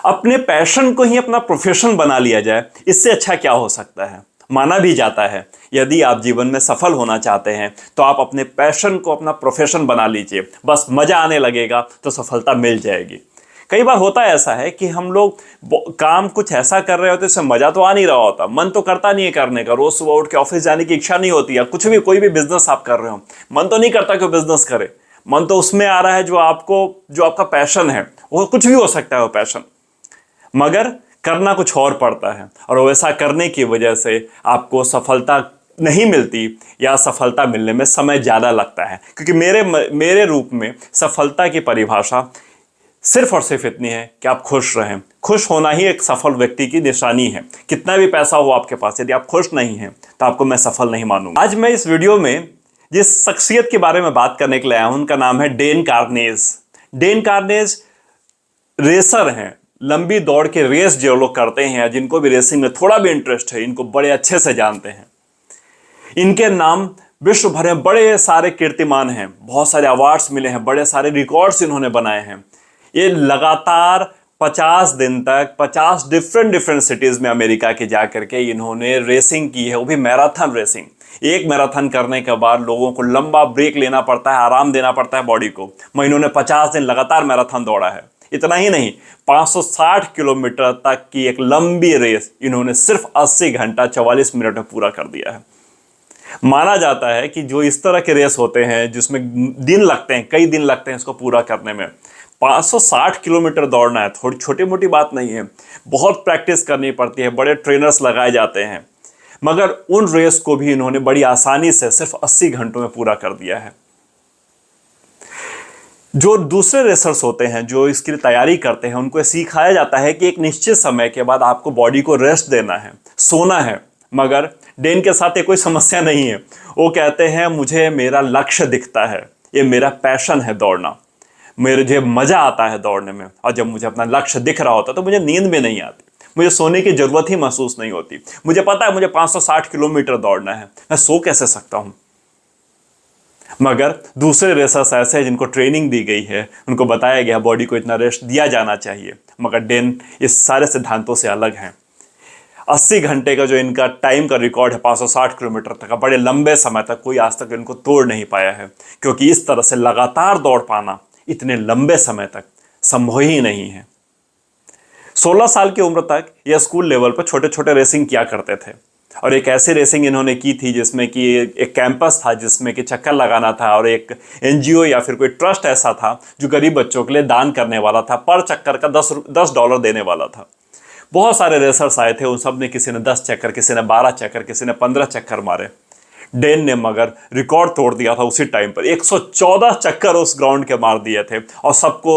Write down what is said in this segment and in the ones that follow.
अपने पैशन को ही अपना प्रोफेशन बना लिया जाए, इससे अच्छा क्या हो सकता है। माना भी जाता है यदि आप जीवन में सफल होना चाहते हैं तो आप अपने पैशन को अपना प्रोफेशन बना लीजिए, बस मजा आने लगेगा तो सफलता मिल जाएगी। कई बार होता है ऐसा है कि हम लोग काम कुछ ऐसा कर रहे होते इससे मजा तो आ नहीं रहा होता, मन तो करता नहीं है करने का, रोज सुबह उठ के ऑफिस जाने की इच्छा नहीं होती है, कुछ भी कोई भी बिजनेस आप कर रहे हो मन तो नहीं करता कि बिजनेस करे, मन तो उसमें आ रहा है जो आपका पैशन है, वो कुछ भी हो सकता है वो पैशन, मगर करना कुछ और पड़ता है और वैसा करने की वजह से आपको सफलता नहीं मिलती या सफलता मिलने में समय ज़्यादा लगता है। क्योंकि मेरे रूप में सफलता की परिभाषा सिर्फ और सिर्फ इतनी है कि आप खुश रहें। खुश होना ही एक सफल व्यक्ति की निशानी है। कितना भी पैसा हो आपके पास, यदि आप खुश नहीं हैं तो आपको मैं सफल नहीं मानूंगा। आज मैं इस वीडियो में जिस शख्सियत के बारे में बात करने के लिए आया हूं उनका नाम है Dean Karnazes. Dean Karnazes racer हैं। लंबी दौड़ के रेस जो लोग करते हैं, जिनको भी रेसिंग में थोड़ा भी इंटरेस्ट है, इनको बड़े अच्छे से जानते हैं। इनके नाम विश्व भर में बड़े सारे कीर्तिमान हैं, बहुत सारे अवार्ड्स मिले हैं, बड़े सारे रिकॉर्ड्स इन्होंने बनाए हैं। ये लगातार 50 दिन तक 50 डिफरेंट सिटीज में अमेरिका के जाकर के इन्होंने रेसिंग की है, वो भी मैराथन रेसिंग। एक मैराथन करने के बाद लोगों को लंबा ब्रेक लेना पड़ता है, आराम देना पड़ता है बॉडी को। मैं इन्होंने 50 दिन लगातार मैराथन दौड़ा है। इतना ही नहीं, 560 किलोमीटर तक की एक लंबी रेस इन्होंने सिर्फ 80 घंटा 44 मिनट में पूरा कर दिया है। माना जाता है कि जो इस तरह के रेस होते हैं जिसमें दिन लगते हैं, कई दिन लगते हैं इसको पूरा करने में, 560 किलोमीटर दौड़ना है थोड़ी छोटी मोटी बात नहीं है। बहुत प्रैक्टिस करनी पड़ती है, बड़े ट्रेनर्स लगाए जाते हैं, मगर उन रेस को भी इन्होंने बड़ी आसानी से सिर्फ 80 घंटों में पूरा कर दिया है। जो दूसरे रेसर्स होते हैं जो इसके लिए तैयारी करते हैं, उनको सिखाया जाता है कि एक निश्चित समय के बाद आपको बॉडी को रेस्ट देना है, सोना है। मगर डेन के साथ ये कोई समस्या नहीं है। वो कहते हैं मुझे मेरा लक्ष्य दिखता है, ये मेरा पैशन है दौड़ना, मुझे मजा आता है दौड़ने में, और जब मुझे अपना लक्ष्य दिख रहा होता तो मुझे नींद में नहीं आती, मुझे सोने की जरूरत ही महसूस नहीं होती। मुझे पता है मुझे 560 किलोमीटर दौड़ना है, मैं सो कैसे सकता हूं। मगर दूसरे रेसर्स ऐसे हैं जिनको ट्रेनिंग दी गई है, उनको बताया गया बॉडी को इतना रेस्ट दिया जाना चाहिए, मगर डेन इस सारे सिद्धांतों से अलग हैं। 80 घंटे का जो इनका टाइम का रिकॉर्ड है 560 किलोमीटर तक का, बड़े लंबे समय तक कोई आज तक इनको तोड़ नहीं पाया है, क्योंकि इस तरह से लगातार दौड़ पाना इतने लंबे समय तक संभव ही नहीं है। 16 साल की उम्र तक यह स्कूल लेवल पर छोटे छोटे रेसिंग किया करते थे, और एक ऐसी रेसिंग इन्होंने की थी जिसमें कि एक कैंपस था जिसमें कि चक्कर लगाना था, और एक एनजीओ या फिर कोई ट्रस्ट ऐसा था जो गरीब बच्चों के लिए दान करने वाला था, पर चक्कर का $10 देने वाला था। बहुत सारे रेसर्स आए थे, उन सब ने किसी ने 10 चक्कर, किसी ने 12 चक्कर, किसी ने 15 चक्कर मारे। डेन ने मगर रिकॉर्ड तोड़ दिया था उसी टाइम पर, 114 चक्कर उस ग्राउंड के मार दिए थे और सबको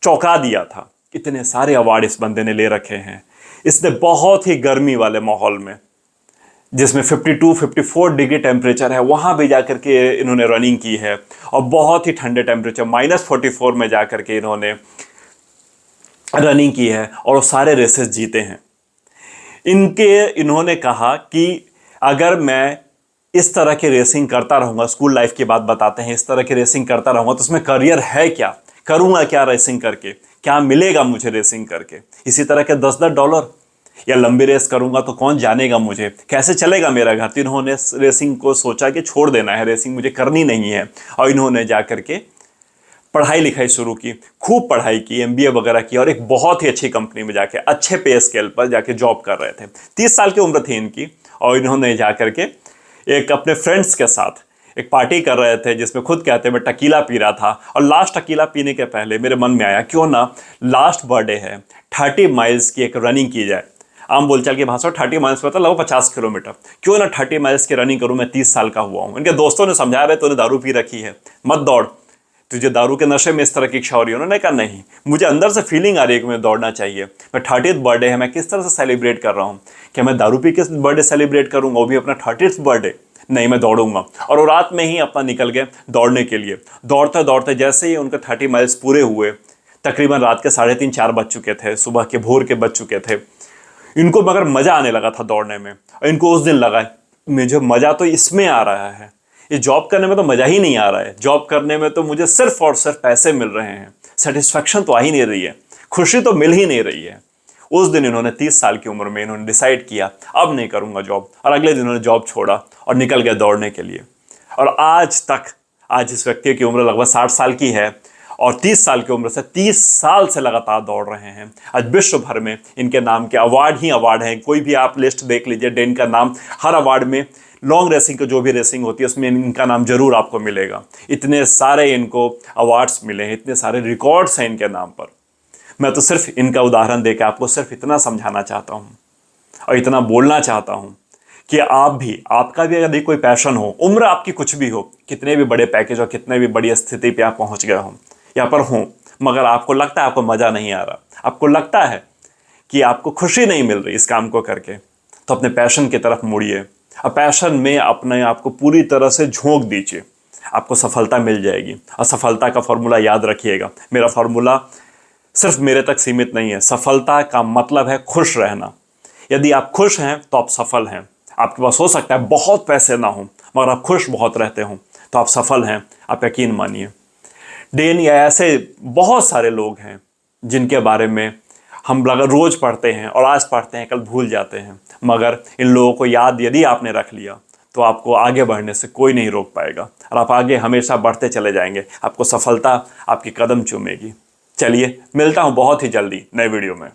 चौंका दिया था। इतने सारे अवार्ड इस बंदे ने ले रखे हैं। इसने बहुत ही गर्मी वाले माहौल में, जिसमें 52-54 डिग्री टेम्परेचर है, वहां भी जाकर के इन्होंने रनिंग की है, और बहुत ही ठंडे टेम्परेचर -44 में जाकर के इन्होंने रनिंग की है, और वो सारे रेसेस जीते हैं। इन्होंने कहा कि अगर मैं इस तरह की रेसिंग करता रहूंगा, स्कूल लाइफ की बात बताते हैं, इस तरह की रेसिंग करता रहूंगा तो उसमें करियर है क्या, करूंगा क्या रेसिंग करके, क्या मिलेगा मुझे रेसिंग करके, इसी तरह के $10 या लंबी रेस करूंगा तो कौन जानेगा मुझे, कैसे चलेगा मेरा घर। तो इन्होंने रेसिंग को सोचा कि छोड़ देना है, रेसिंग मुझे करनी नहीं है, और इन्होंने जाकर के पढ़ाई लिखाई शुरू की, खूब पढ़ाई की, MBA वगैरह की, और एक बहुत ही अच्छी कंपनी में जाके अच्छे पे स्केल पर जाके जॉब कर रहे थे। 30 साल की उम्र थी इनकी, और इन्होंने जाकर के एक अपने फ्रेंड्स के साथ एक पार्टी कर रहे थे जिसमें खुद कहते हैं मैं टकीला पी रहा था, और लास्ट टकीला पीने के पहले मेरे मन में आया क्यों ना लास्ट बर्थडे है, 30 माइल्स की एक रनिंग की जाए। आम बोलचाल की भाषा 30 माइल्स मतलब लगभग 50 किलोमीटर, क्यों ना 30 माइल्स की रनिंग करूं, मैं 30 साल का हुआ हूं। इनके दोस्तों ने समझाया भाई तूने दारू पी रखी है, मत दौड़, तुझे दारू के नशे में इस तरह की इच्छा हो रही है। उन्होंने कहा नहीं, मुझे अंदर से फीलिंग आ रही है कि मुझे दौड़ना चाहिए। मैं 30th बर्थडे है, मैं किस तरह से सेलिब्रेट कर रहा हूँ, क्या मैं दारू पी के बर्थडे सेलिब्रेट करूंगा, वो भी अपना 30th बर्थडे, नहीं मैं दौड़ूंगा। और वो रात में ही अपना निकल गए दौड़ने के लिए। दौड़ते दौड़ते जैसे ही उनके 30 माइल्स पूरे हुए, तकरीबन रात के 3:30-4 बज चुके थे, सुबह के भोर के बज चुके थे। इनको मगर मजा आने लगा था दौड़ने में, और इनको उस दिन लगा मुझे मजा तो इसमें आ रहा है, ये जॉब करने में तो मजा ही नहीं आ रहा है, जॉब करने में तो मुझे सिर्फ और सिर्फ पैसे मिल रहे हैं, सेटिस्फैक्शन तो आ ही नहीं रही है, खुशी तो मिल ही नहीं रही है। उस दिन इन्होंने 30 साल की उम्र में इन्होंने डिसाइड किया अब नहीं करूंगा जॉब, और अगले दिन इन्होंने जॉब छोड़ा और निकल गया दौड़ने के लिए। और आज तक, आज इस व्यक्ति की उम्र लगभग 60 साल की है और 30 साल की उम्र से 30 साल से लगातार दौड़ रहे हैं। आज विश्व भर में इनके नाम के अवार्ड ही अवार्ड हैं। कोई भी आप लिस्ट देख लीजिए, डेन का नाम हर अवार्ड में, लॉन्ग रेसिंग की जो भी रेसिंग होती है उसमें इनका नाम जरूर आपको मिलेगा। इतने सारे इनको अवार्ड्स मिले हैं, इतने सारे रिकॉर्ड्स हैं इनके नाम पर। मैं तो सिर्फ इनका उदाहरण देकर आपको सिर्फ इतना समझाना चाहता हूँ और इतना बोलना चाहता हूँ कि आप भी, आपका भी यदि कोई पैशन हो, उम्र आपकी कुछ भी हो, कितने भी बड़े पैकेज और कितने भी बड़ी स्थिति पे आप पहुंच गए हो, यहाँ पर हो, मगर आपको लगता है आपको मज़ा नहीं आ रहा, आपको लगता है कि आपको खुशी नहीं मिल रही इस काम को करके, तो अपने पैशन की तरफ मुड़िए और पैशन में अपने आप को पूरी तरह से झोंक दीजिए। आपको सफलता मिल जाएगी। और सफलता का फॉर्मूला याद रखिएगा, मेरा फॉर्मूला सिर्फ मेरे तक सीमित नहीं है। सफलता का मतलब है खुश रहना। यदि आप खुश हैं तो आप सफल हैं। आपके पास हो सकता है बहुत पैसे ना हो, मगर आप खुश बहुत रहते हो तो आप सफल हैं, आप यकीन मानिए। डेन या ऐसे बहुत सारे लोग हैं जिनके बारे में हम रोज पढ़ते हैं और आज पढ़ते हैं, कल भूल जाते हैं, मगर इन लोगों को याद यदि आपने रख लिया तो आपको आगे बढ़ने से कोई नहीं रोक पाएगा और आप आगे हमेशा बढ़ते चले जाएंगे। आपको सफलता आपकी कदम चूमेगी। चलिए, मिलता हूँ बहुत ही जल्दी नए वीडियो में।